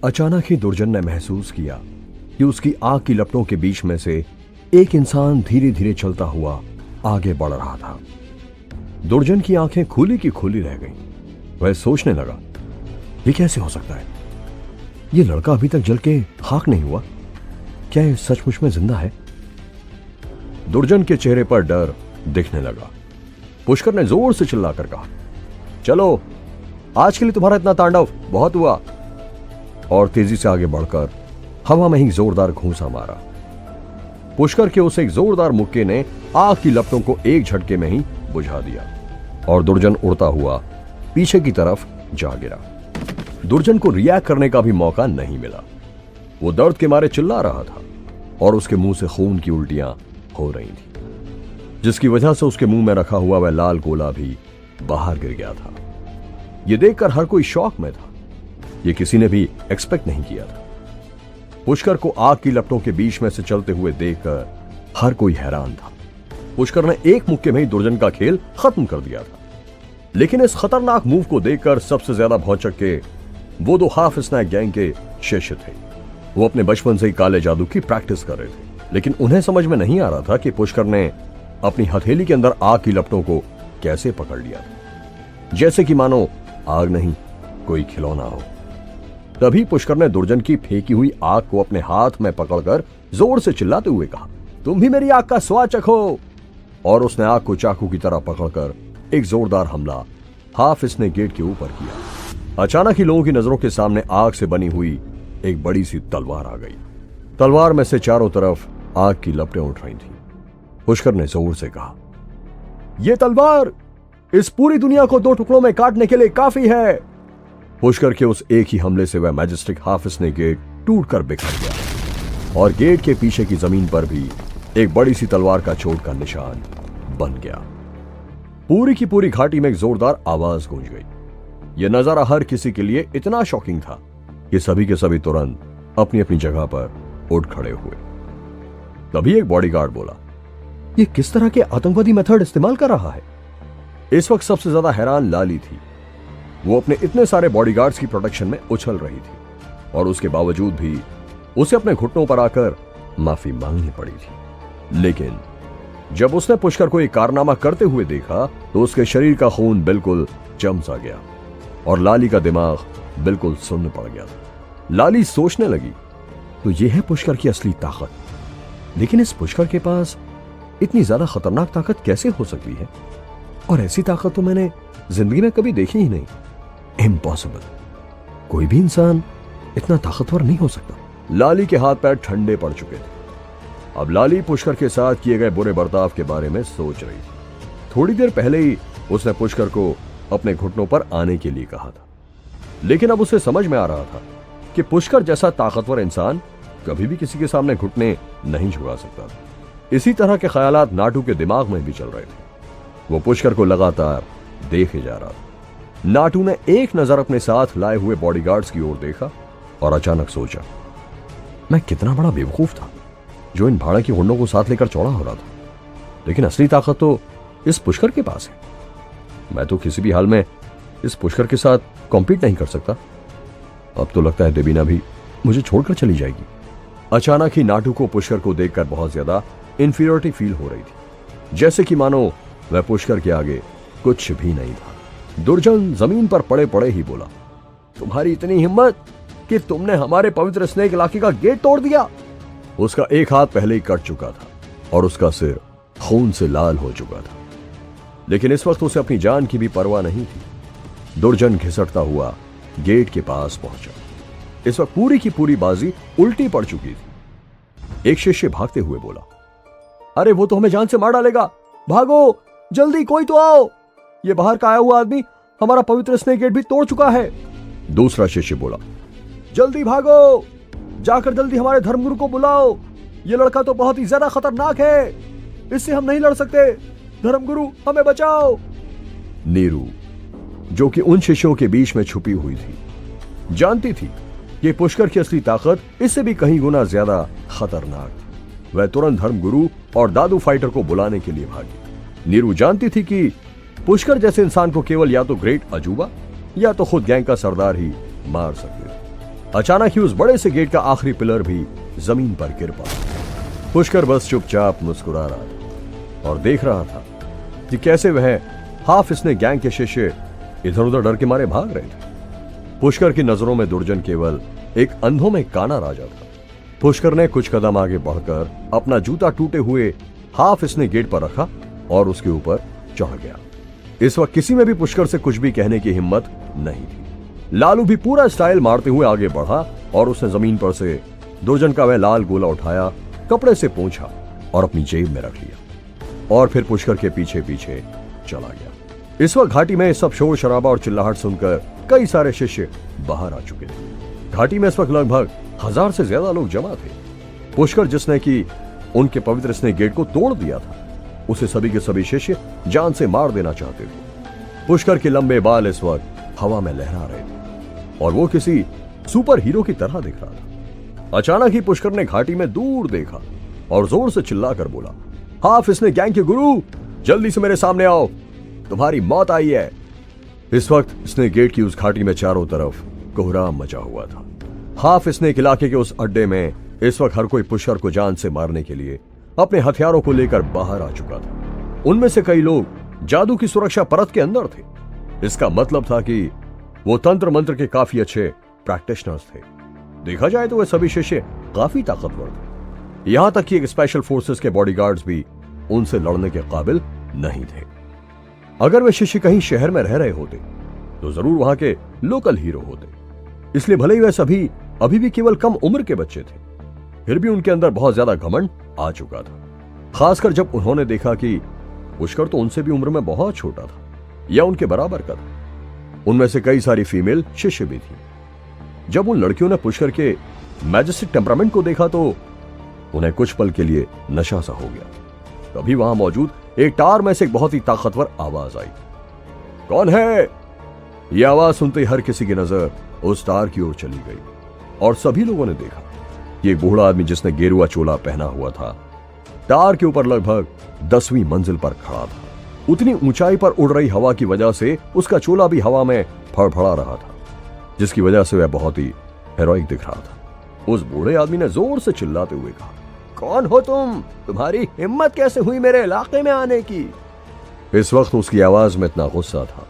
अचानक ही दुर्जन ने महसूस किया कि उसकी आग की लपटों के बीच में से एक इंसान धीरे धीरे चलता हुआ आगे बढ़ रहा था। दुर्जन की आंखें खुली की खुली रह गईं। वह सोचने लगा, ये कैसे हो सकता है? ये लड़का अभी तक जल के खाक नहीं हुआ। क्या ये सचमुच में जिंदा है? दुर्जन के चेहरे पर डर दिखने लगा। पुष्कर ने जोर से चिल्लाकर कहा, चलो, आज के लिए तुम्हारा इतना तांडव बहुत हुआ। और तेजी से आगे बढ़कर हवा में ही जोरदार घूंसा मारा। पुष्कर के उस एक जोरदार मुक्के ने आग की लपटों को एक झटके में ही बुझा दिया और दुर्जन उड़ता हुआ पीछे की तरफ जा गिरा। दुर्जन को रिएक्ट करने का भी मौका नहीं मिला। वो दर्द के मारे चिल्ला रहा था और उसके मुंह से खून की उल्टियां हो रही थी, जिसकी वजह से उसके मुंह में रखा हुआ वह लाल गोला भी बाहर गिर गया था। यह देखकर हर कोई शॉक में था। यह किसी ने भी एक्सपेक्ट नहीं किया था। पुष्कर को आग की लपटों के बीच में से चलते हुए देखकर हर कोई हैरान था। पुष्कर ने एक मुक्के में ही दुर्जन का खेल खत्म कर दिया था। लेकिन इस खतरनाक मूव को देखकर सबसे ज्यादा भौचक के वो दो हाफ स्नैक गैंग के शिष्य थे। वो अपने बचपन से ही काले जादू की प्रैक्टिस कर रहे थे, लेकिन उन्हें समझ में नहीं आ रहा था कि पुष्कर ने अपनी हथेली के अंदर आग की लपटों को कैसे पकड़ लिया था, जैसे कि मानो आग नहीं कोई खिलौना हो। तभी पुष्कर ने दुर्जन की फेंकी हुई आग को अपने हाथ में पकड़कर जोर से चिल्लाते हुए कहा, तुम भी मेरी आग का स्वाद चखो। और उसने आग को चाकू की तरह पकड़कर एक जोरदार हमला हाफ स्नेक गेट के ऊपर किया। अचानक ही लोगों की नजरों के सामने आग से बनी हुई एक बड़ी सी तलवार आ गई। तलवार में से चारों तरफ आग की लपटें उठ रही थीं। पुष्कर ने जोर से कहा, यह तलवार इस पूरी दुनिया को दो टुकड़ों में काटने के लिए काफी है। पुष्कर के उस एक ही हमले से वह मैजेस्टिक हाफ स्नेक गेट टूटकर बिखर गया और गेट के पीछे की जमीन पर भी एक बड़ी सी तलवार का चोट का निशान बन गया। पूरी की पूरी घाटी में एक जोरदार आवाज गूंज गई। यह नजारा हर किसी के लिए इतना शॉकिंग था कि सभी के सभी तुरंत अपनी अपनी जगह पर उठ खड़े हुए। तभी एक बॉडीगार्ड बोला, यह किस तरह के आतंकवादी मेथड इस्तेमाल कर रहा है? इस वक्त सबसे ज्यादा हैरान लाली थी। वो अपने इतने सारे बॉडीगार्ड्स की प्रोटेक्शन में उछल रही थी और उसके बावजूद भी उसे अपने घुटनों पर आकर माफी मांगनी पड़ी थी। लेकिन जब उसने पुष्कर को एक कारनामा करते हुए देखा तो उसके शरीर का खून बिल्कुल जम सा गया और लाली का दिमाग बिल्कुल सुन्न पड़ गया था। लाली सोचने लगी, तो यह है पुष्कर की असली ताकत। लेकिन इस पुष्कर के पास इतनी ज्यादा खतरनाक ताकत कैसे हो सकती है? और ऐसी ताकत तो मैंने जिंदगी में कभी देखी ही नहीं। इम्पॉसिबल। कोई भी इंसान इतना ताकतवर नहीं हो सकता। लाली के हाथ पैर ठंडे पड़ चुके थे। अब लाली पुष्कर के साथ किए गए बुरे बर्ताव के बारे में सोच रही थी। थोड़ी देर पहले ही उसने पुष्कर को अपने घुटनों पर आने के लिए कहा था, लेकिन अब उसे समझ में आ रहा था कि पुष्कर जैसा ताकतवर इंसान कभी भी किसी के सामने घुटने नहीं झुका सकता। इसी तरह के ख्यालात नाटू के दिमाग में भी चल रहे थे। वो पुष्कर को लगातार देखे जा रहा था। नाटू ने एक नजर अपने साथ लाए हुए बॉडीगार्ड्स की ओर देखा और अचानक सोचा, मैं कितना बड़ा बेवकूफ था जो इन भाड़ा की गुंडों को साथ लेकर चौड़ा हो रहा था। लेकिन असली ताकत तो इस पुष्कर के पास है। मैं तो किसी भी हाल में इस पुष्कर के साथ कॉम्पीट नहीं कर सकता। अब तो लगता है देवीना भी मुझे छोड़कर चली जाएगी। अचानक ही नाटू को पुष्कर को देखकर बहुत ज्यादा इंफीरियरिटी फील हो रही थी, जैसे कि मानो वह पुष्कर के आगे कुछ भी नहीं था। दुर्जन जमीन पर पड़े पड़े ही बोला, तुम्हारी इतनी हिम्मत कि तुमने हमारे पवित्र स्नेक इलाके का गेट तोड़ दिया। उसका एक हाथ पहले ही कट चुका था और उसका सिर खून से लाल हो चुका था, लेकिन इस वक्त उसे अपनी जान की भी परवाह नहीं थी। दुर्जन घिसटता हुआ गेट के पास पहुंचा। इस वक्त पूरी की पूरी बाजी उल्टी पड़ चुकी थी। एक शिष्य भागते हुए बोला, अरे वो तो हमें जान से मार डालेगा, भागो जल्दी, कोई तो आओ, ये बाहर का आया हुआ आदमी हमारा पवित्र स्नेक गेट भी तोड़ चुका है। दूसरा शिष्य बोला, जल्दी भागो, जाकर जल्दी हमारे धर्मगुरु को बुलाओ, ये लड़का तो बहुत ही ज्यादा खतरनाक है, इससे हम नहीं लड़ सकते, धर्मगुरु हमें बचाओ। नीरू, जो कि उन शिष्यों के बीच में छुपी हुई थी, जानती थी कि पुष्कर की असली ताकत इससे भी कहीं गुना ज्यादा खतरनाक थी। वह तुरंत धर्मगुरु और दादू फाइटर को बुलाने के लिए भागी। नीरू जानती थी कि पुष्कर जैसे इंसान को केवल या तो ग्रेट अजूबा या तो खुद गैंग का सरदार ही मार सकते थे। अचानक ही उस बड़े से गेट का आखिरी पिलर भी जमीन पर गिर पड़ा। पुष्कर बस चुपचाप मुस्कुरा रहा था और देख रहा था कि कैसे वह हाफिज ने गैंग के शिष्य इधर उधर डर के मारे भाग रहे थे। पुष्कर की नजरों में दुर्जन केवल एक अंधों में काना राजा था। पुष्कर ने कुछ कदम आगे बढ़कर अपना जूता टूटे हुए हाफिज ने गेट पर रखा और उसके ऊपर चढ़ गया। इस वक्त किसी में भी पुष्कर से कुछ भी कहने की हिम्मत नहीं थी। लालू भी पूरा स्टाइल मारते हुए आगे बढ़ा और उसने जमीन पर से दुर्जन का वह लाल गोला उठाया, कपड़े से पोंछा और अपनी जेब में रख लिया और फिर पुष्कर के पीछे पीछे चला गया। इस वक्त घाटी में सब शोर शराबा और चिल्लाहट सुनकर कई सारे शिष्य बाहर आ चुके थे। घाटी में इस वक्त लगभग 1000 से ज्यादा लोग जमा थे। पुष्कर जिसने कि उनके पवित्र स्नेक गेट को तोड़ दिया था, उसे सभी के सभी शिष्य जान से मार देना चाहते थे। पुष्कर के लंबे बाल इस वक्त हवा में लहरा रहे थे और वो किसी सुपर हीरो की तरह दिख रहा था। अचानक ही पुष्कर ने घाटी में दूर देखा और जोर से चिल्लाकर बोला, हाफिज ने गैंग के गुरु, जल्दी से मेरे सामने आओ, तुम्हारी मौत आई है। इस वक्त स्नेक गेट की उस घाटी में चारों तरफ कोहराम मचा हुआ था। हाफिज ने इलाके के उस अड्डे में इस वक्त हर कोई पुष्कर को जान से मारने के लिए अपने हथियारों को लेकर बाहर आ चुका था। उनमें से कई लोग जादू की सुरक्षा परत के अंदर थे। इसका मतलब था कि वो तंत्र मंत्र के काफी अच्छे प्रैक्टिशनर्स थे। देखा जाए तो वे सभी शिष्य काफी ताकतवर थे। यहां तक कि एक स्पेशल फोर्सेस के बॉडीगार्ड्स भी उनसे लड़ने के काबिल नहीं थे। अगर वे शिष्य कहीं शहर में रह रहे होते तो जरूर वहां के लोकल हीरो होते। इसलिए भले ही वे सभी अभी भी केवल कम उम्र के बच्चे थे, फिर भी उनके अंदर बहुत ज्यादा घमंड आ चुका था। खासकर जब उन्होंने देखा कि पुष्कर तो उनसे भी उम्र में बहुत छोटा था या उनके बराबर का था। उनमें से कई सारी फीमेल शिष्य भी थी। जब उन लड़कियों ने पुष्कर के मैजेस्टिक टेम्परामेंट को देखा तो उन्हें कुछ पल के लिए नशा सा हो गया। तभी वहां मौजूद एक टार में से एक बहुत ही ताकतवर आवाज आई। कौन है? यह आवाज सुनते ही हर किसी की नजर उस टार की ओर चली गई और सभी लोगों ने देखा कि एक बूढ़ा आदमी जिसने गेरुआ चोला पहना हुआ था, टार के ऊपर लगभग 10वीं मंजिल पर खड़ा था। उतनी ऊंचाई पर उड़ रही हवा की वजह से उसका चोला भी हवा में फड़फड़ा रहा था, जिसकी वजह से वह बहुत ही हेरोइक दिख रहा था। उस बूढ़े आदमी ने जोर से चिल्लाते हुए कहा, कौन हो तुम? तुम्हारी हिम्मत कैसे हुई मेरे इलाके में आने की? इस वक्त उसकी आवाज में इतना गुस्सा था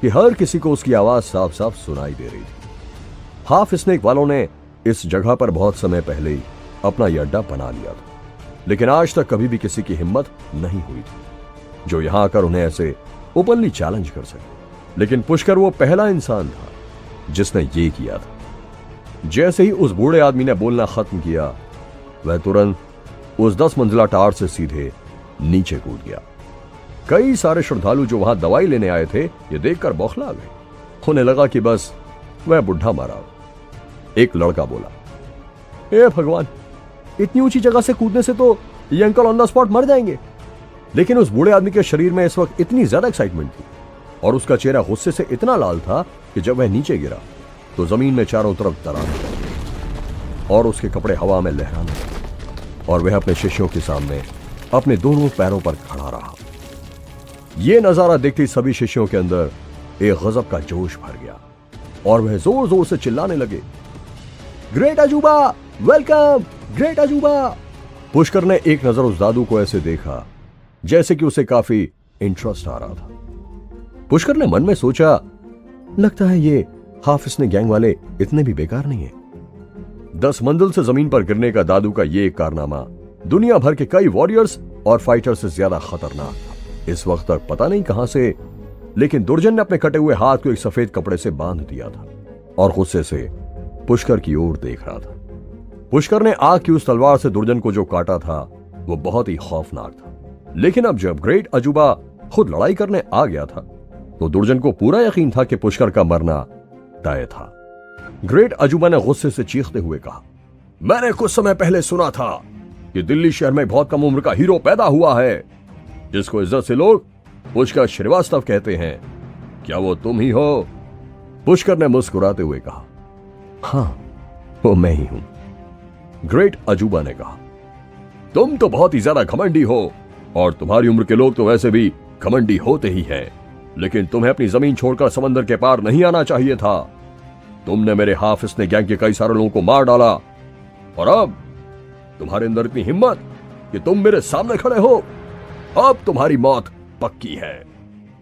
कि हर किसी को उसकी आवाज साफ साफ सुनाई दे रही थी। हाफिज स्नेक वालों ने इस जगह पर बहुत समय पहले ही अपना यह अड्डा बना लिया था, लेकिन आज तक कभी भी किसी की हिम्मत नहीं हुई थी जो यहां आकर उन्हें ऐसे ओपनली चैलेंज कर सके। लेकिन पुष्कर वो पहला इंसान था जिसने ये किया था। जैसे ही उस बूढ़े आदमी ने बोलना खत्म किया, वह तुरंत उस 10 मंजिला टावर से सीधे नीचे कूद गया। कई सारे श्रद्धालु जो वहां दवाई लेने आए थे ये देखकर बौखला गए। उन्हें लगा कि बस वह बुढ़ा मारा। एक लड़का बोला, हे भगवान, इतनी ऊंची जगह से कूदने से तो ये अंकल ऑन द स्पॉट मर जाएंगे। लेकिन उस बूढ़े आदमी के शरीर में इस वक्त इतनी ज्यादा एक्साइटमेंट थी और उसका चेहरा गुस्से से इतना लाल था कि जब वह नीचे गिरा तो जमीन में चारों तरफ दरार और उसके कपड़े हवा में लहराने लगे और वह अपने शिष्यों के सामने अपने दोनों पैरों पर खड़ा रहा। यह नजारा देखते ही सभी शिष्यों के अंदर एक गजब का जोश भर गया और वह जोर जोर से चिल्लाने लगे, ग्रेट अजूबा, वेलकम ग्रेट अजूबा। पुष्कर ने एक नजर उस दादू को ऐसे देखा जैसे कि उसे काफी इंटरेस्ट आ रहा था। पुष्कर ने मन में सोचा, लगता है ये हाफिज ने गैंग वाले इतने भी बेकार नहीं है। 10 मंजिल से जमीन पर गिरने का दादू का ये एक कारनामा दुनिया भर के कई वॉरियर्स और फाइटर्स से ज्यादा खतरनाक था। इस वक्त तक पता नहीं कहां से, लेकिन दुर्जन ने अपने कटे हुए हाथ को एक सफेद कपड़े से बांध दिया था और गुस्से से पुष्कर की ओर देख रहा था। पुष्कर ने आग की उस तलवार से दुर्जन को जो काटा था वो बहुत ही खौफनाक था। लेकिन अब जब ग्रेट अजूबा खुद लड़ाई करने आ गया था तो दुर्जन को पूरा यकीन था कि पुष्कर का मरना तय था। ग्रेट अजूबा ने गुस्से से चीखते हुए कहा, मैंने कुछ समय पहले सुना था कि दिल्ली शहर में बहुत कम उम्र का हीरो पैदा हुआ है जिसको इज्जत से लोग पुष्कर श्रीवास्तव कहते हैं। क्या वो तुम ही हो? पुष्कर ने मुस्कुराते हुए कहा, हां, वो मैं ही हूं। ग्रेट अजूबा ने कहा, तुम तो बहुत ही ज्यादा घमंडी हो और तुम्हारी उम्र के लोग तो वैसे भी घमंडी होते ही हैं, लेकिन तुम्हें अपनी जमीन छोड़कर समंदर के पार नहीं आना चाहिए था। तुमने मेरे हाफिज ने गैंग के कई सारे लोगों को मार डाला और अब तुम्हारे अंदर इतनी हिम्मत कि तुम मेरे सामने खड़े हो। अब तुम्हारी मौत पक्की है।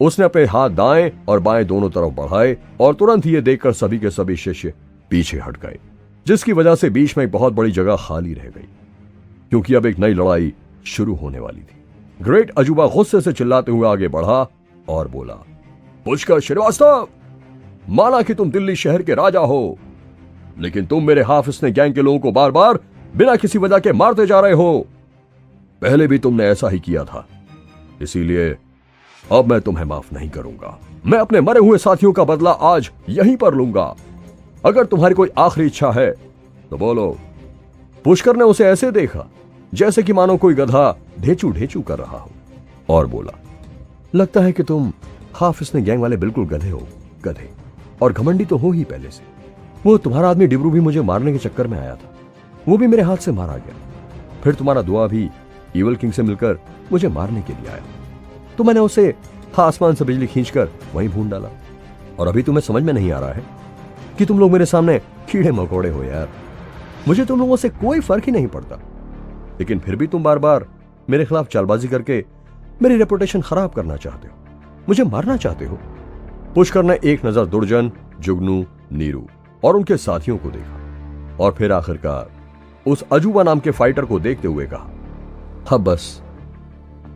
उसने अपने हाथ दाएं और बाएं दोनों तरफ बढ़ाए और तुरंत ही ये देखकर सभी के सभी शिष्य पीछे हट गए, जिसकी वजह से बीच में एक बहुत बड़ी जगह खाली रह गई, क्योंकि अब एक नई लड़ाई शुरू होने वाली थी। ग्रेट अजूबा गुस्से से चिल्लाते हुए आगे बढ़ा और बोला, पुष्कर श्रीवास्तव, माना कि तुम दिल्ली शहर के राजा हो, लेकिन तुम मेरे हाफिज ने गैंग के लोगों को बार बार बिना किसी वजह के मारते जा रहे हो। पहले भी तुमने ऐसा ही किया था, इसीलिए अब मैं तुम्हें माफ नहीं करूंगा। मैं अपने मरे हुए साथियों का बदला आज यहीं पर लूंगा। अगर तुम्हारी कोई आखिरी इच्छा है तो बोलो। पुष्कर ने उसे ऐसे देखा जैसे कि मानो कोई गधा ढेचू ढेचू कर रहा हो और बोला, लगता है कि तुम हाफिज ने गैंग वाले बिल्कुल गधे हो, गधे, और घमंडी तो हो ही पहले से। वो तुम्हारा आदमी डिब्रू भी मुझे मारने के चक्कर में आया था, वो भी मेरे हाथ से मारा गया। फिर तुम्हारा दुआ भी ईवल किंग से मिलकर मुझे मारने के लिए आया, तो मैंने उसे आसमान से बिजली खींचकर वहीं भून डाला। और अभी तुम्हें समझ में नहीं आ रहा है कि तुम लोग मेरे सामने कीड़े मकोड़े हो यार। मुझे तुम लोगों से कोई फर्क ही नहीं पड़ता, लेकिन फिर भी तुम बार बार मेरे खिलाफ चालबाजी करके मेरी रेपुटेशन खराब करना चाहते हो, मुझे मारना चाहते हो। पुष्कर ने एक नजर दुर्जन, जुगनू, नीरू और उनके साथियों को देखा और फिर आखिरकार उस अजूबा नाम के फाइटर को देखते हुए कहा, अब बस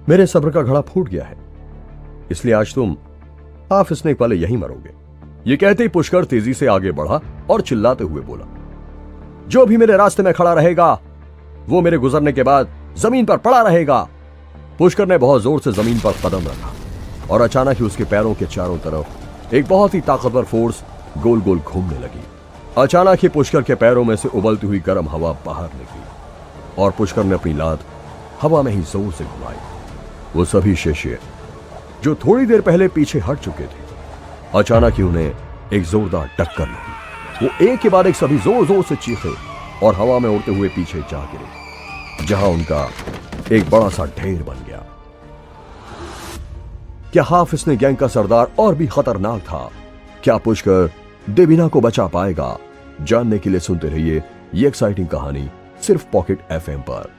मेरे सब्र का घड़ा फूट गया है, इसलिए आज तुम हाफिज ने वाले यहीं मरोगे। ये कहते ही पुष्कर तेजी से आगे बढ़ा और चिल्लाते हुए बोला, जो भी मेरे रास्ते में खड़ा रहेगा वो मेरे गुजरने के बाद जमीन पर पड़ा रहेगा। पुष्कर ने बहुत जोर से जमीन पर कदम रखा और अचानक ही उसके पैरों के चारों तरफ एक बहुत ही ताकतवर फोर्स गोल गोल घूमने लगी। अचानक ही पुष्कर के पैरों में से उबलती हुई गर्म हवा बाहर निकली और पुष्कर ने अपनी लात हवा में ही जोर से घुमाई। वो सभी शिष्य जो थोड़ी देर पहले पीछे हट चुके थे, अचानक ही उन्हें एक जोरदार टक्कर लगी। वो एक के बाद एक सभी जोर जोर से चीखे और हवा में उड़ते हुए पीछे जा गिरे, जहां उनका एक बड़ा सा ढेर बन गया। क्या हाफिज ने गैंग का सरदार और भी खतरनाक था? क्या पुष्कर देवीना को बचा पाएगा? जानने के लिए सुनते रहिए ये एक्साइटिंग कहानी सिर्फ पॉकेट एफएम पर।